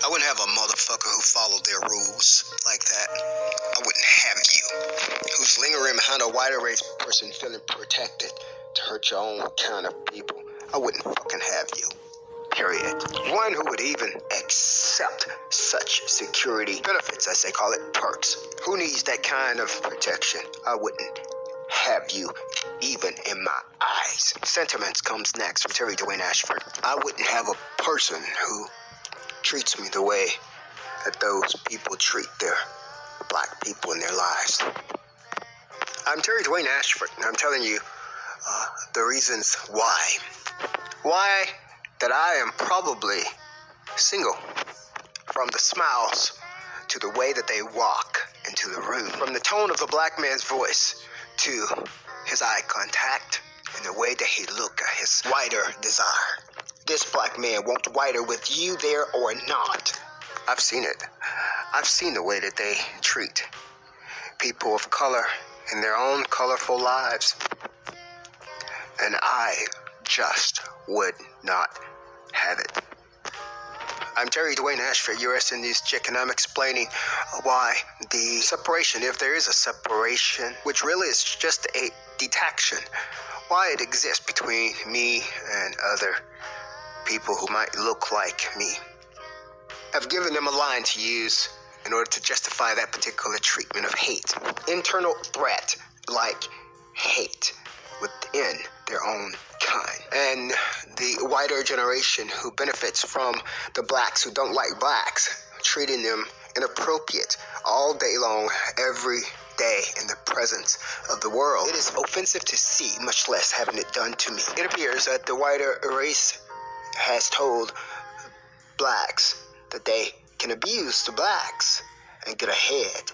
I wouldn't have a motherfucker who followed their rules like that. I wouldn't have you, who's lingering behind a white race person feeling protected to hurt your own kind of people. I wouldn't fucking have you. Period. One who would even accept such security benefits, as they call it, perks. Who needs that kind of protection? I wouldn't have you even in my eyes. Sentiments comes next from Terry Dwayne Ashford. I wouldn't have a person who treats me the way that those people treat their black people in their lives. I'm Terry Dwayne Ashford, and I'm telling you the reasons why. Why that I am probably single. From the smiles to the way that they walk into the room. From the tone of the black man's voice to his eye contact and the way that he look at his wider desire. This black man won't wider with you there or not. I've seen it. I've seen the way that they treat people of color in their own colorful lives. And I just would not have it. I'm Terry Dwayne Ashford, USN News Chick, and I'm explaining why the separation, if there is a separation, which really is just a detection, why it exists between me and other people who might look like me. I've given them a line to use in order to justify that particular treatment of hate. Internal threat, like hate within their own kind. And the wider generation who benefits from the blacks who don't like blacks, treating them inappropriate all day long, every day in the presence of the world. It is offensive to see, much less having it done to me. It appears that the wider race has told blacks that they can abuse the blacks and get ahead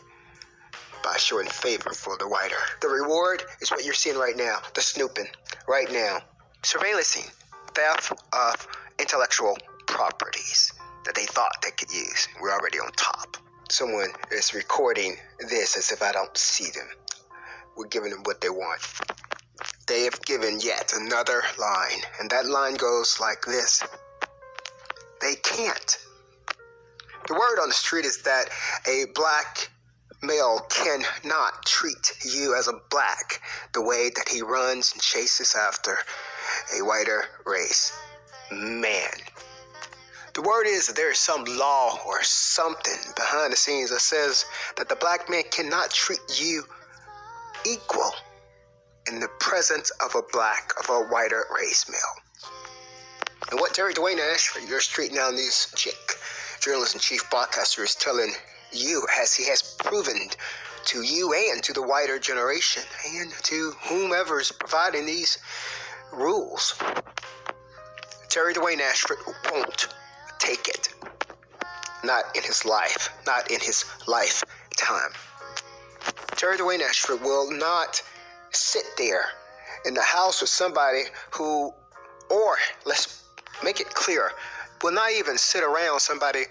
by showing favor for the whiter. The reward is what you're seeing right now, the snooping right now. Surveillancing, theft of intellectual properties that they thought they could use. We're already on top. Someone is recording this as if I don't see them. We're giving them what they want. They have given yet another line, and that line goes like this. They can't. The word on the street is that a black male cannot treat you as a black the way that he runs and chases after a whiter race man. The word is that there is some law or something behind the scenes that says that the black man cannot treat you equal in the presence of a whiter race male. And what Terry Dwayne Ashford, your StreetNOW News Chick, journalist and chief broadcaster, is telling you, as he has proven to you and to the wider generation and to whomever is providing these rules, Terry Dwayne Ashford won't take it. Not in his life, not in his lifetime. Terry Dwayne Ashford will not sit there in the house with somebody who, or let's make it clear, will not even sit around somebody,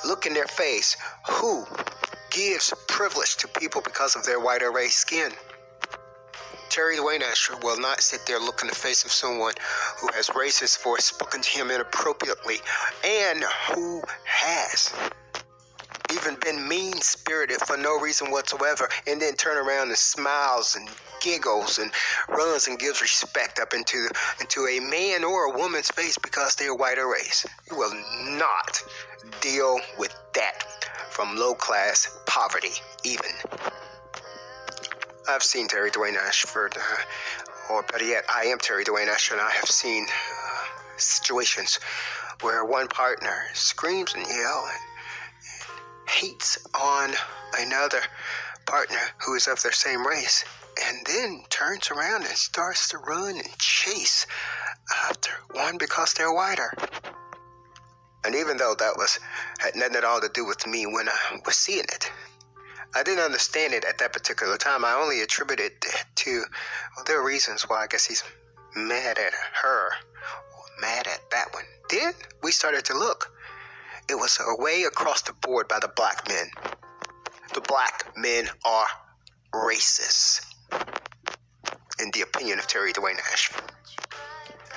look in their face, who gives privilege to people because of their whiter race skin. Terry Dwayne Ashford will not sit there, look in the face of someone who has racist voice spoken to him inappropriately and who has even been mean-spirited for no reason whatsoever, and then turn around and smiles and giggles and runs and gives respect up into a man or a woman's face because they're whiter race. You will not deal with that from low-class poverty even. I've seen Terry Dwayne Ashford, or better yet, I am Terry Dwayne Ashford, and I have seen situations where one partner screams and yells and hates on another partner who is of their same race, and then turns around and starts to run and chase after one because they're whiter. And even though that had nothing at all to do with me when I was seeing it, I didn't understand it at that particular time. I only attributed it to, well, there are reasons why I guess he's mad at her or mad at that one. Then we started to look. It was a way across the board by the black men. The black men are racist, in the opinion of Terry Dwayne Ashford.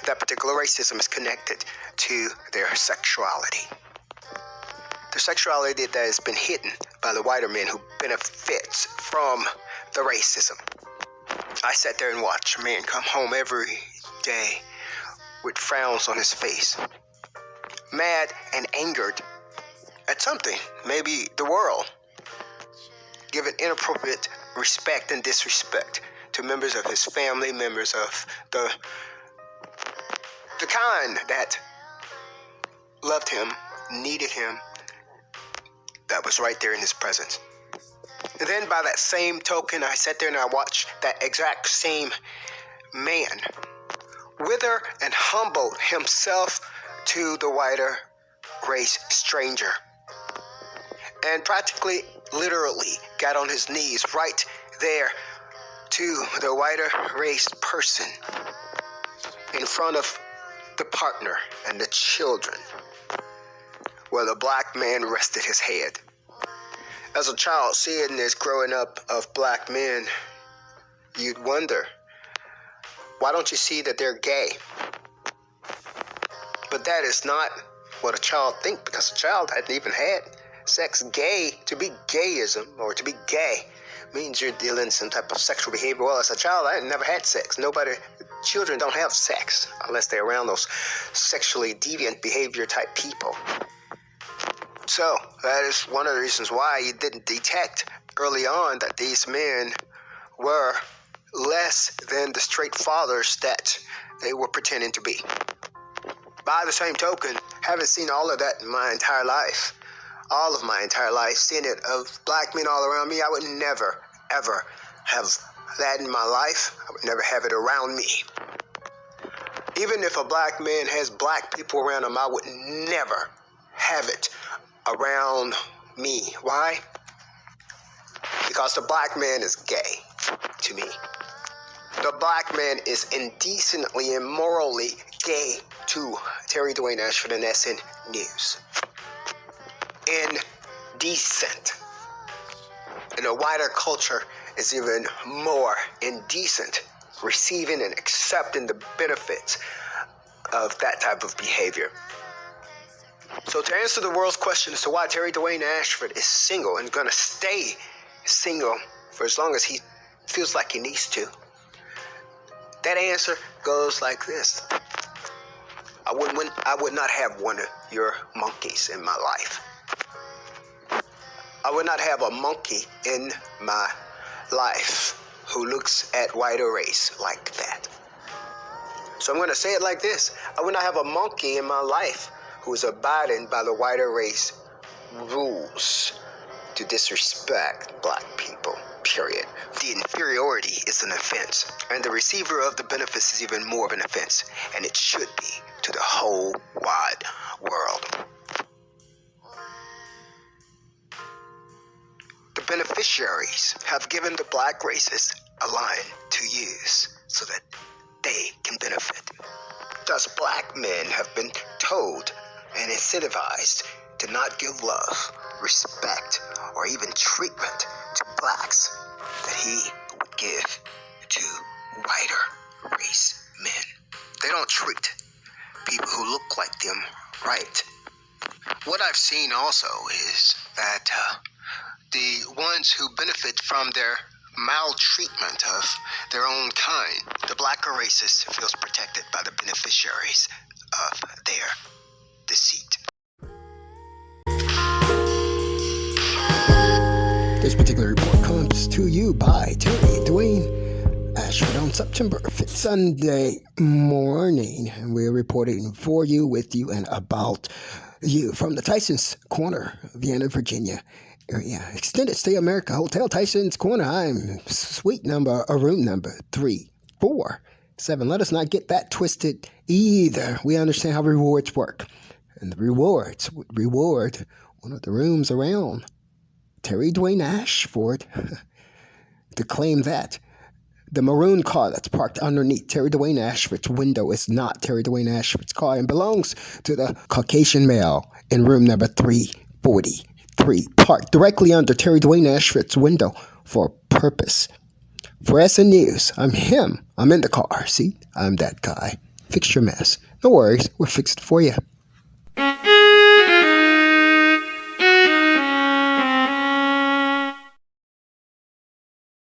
That particular racism is connected to their sexuality. the sexuality that has been hidden by the whiter men who benefits from the racism. I sat there and watched a man come home every day with frowns on his face, mad and angered at something, maybe the world, giving inappropriate respect and disrespect to members of his family, members of the kind that loved him, needed him, that was right there in his presence. And then by that same token, I sat there and I watched that exact same man wither and humble himself to the whiter race stranger, and practically, literally, got on his knees right there to the whiter race person in front of the partner and the children, where the black man rested his head. As a child, seeing this growing up of black men, you'd wonder, why don't you see that they're gay? But that is not what a child thinks, because a child hadn't even had sex. Gay, to be gayism, or to be gay, means you're dealing some type of sexual behavior. Well, as a child, I never had sex. Children don't have sex unless they're around those sexually deviant behavior type people. So that is one of the reasons why you didn't detect early on that these men were less than the straight fathers that they were pretending to be. By the same token, having seen all of that in my entire life, all of my entire life, seeing it of black men all around me, I would never, ever have that in my life. I would never have it around me. Even if a black man has black people around him, I would never have it around me. Why? Because the black man is gay to me. The black man is indecently, immorally gay to Terry Dwayne Ashford and SN News. Indecent. And a wider culture is even more indecent, receiving and accepting the benefits of that type of behavior. So to answer the world's question as to why Terry Dwayne Ashford is single and going to stay single for as long as he feels like he needs to, that answer goes like this. I would not have one of your monkeys in my life. I would not have a monkey in my life who looks at whiter race like that. So I'm going to say it like this. I would not have a monkey in my life who is abiding by the whiter race rules to disrespect black people, period. The inferiority is an offense, and the receiver of the benefits is even more of an offense, and it should be to the whole wide world. The beneficiaries have given the black races a line to use so that they can benefit. Thus, black men have been told and incentivized to not give love, respect, or even treatment to blacks that he would give to whiter race men. They don't treat people who look like them right. What I've seen also is that the ones who benefit from their maltreatment of their own kind, the blacker races, feels protected by the beneficiaries of their deceit. This particular report comes to you by Terry Dwayne Ashford on September 5th, Sunday morning, and we're reporting for you, with you, and about you from the Tyson's Corner, Vienna, Virginia area. Extended Stay America Hotel, Tyson's Corner. I'm room number 347. Let us not get that twisted either. We understand how rewards work, and the rewards would reward one of the rooms around Terry Dwayne Ashford to claim that the maroon car that's parked underneath Terry Dwayne Ashford's window is not Terry Dwayne Ashford's car and belongs to the Caucasian male in room number 343, parked directly under Terry Dwayne Ashford's window for a purpose. For SN News, I'm him. I'm in the car. See, I'm that guy. Fix your mess. No worries, we'll fix it for you.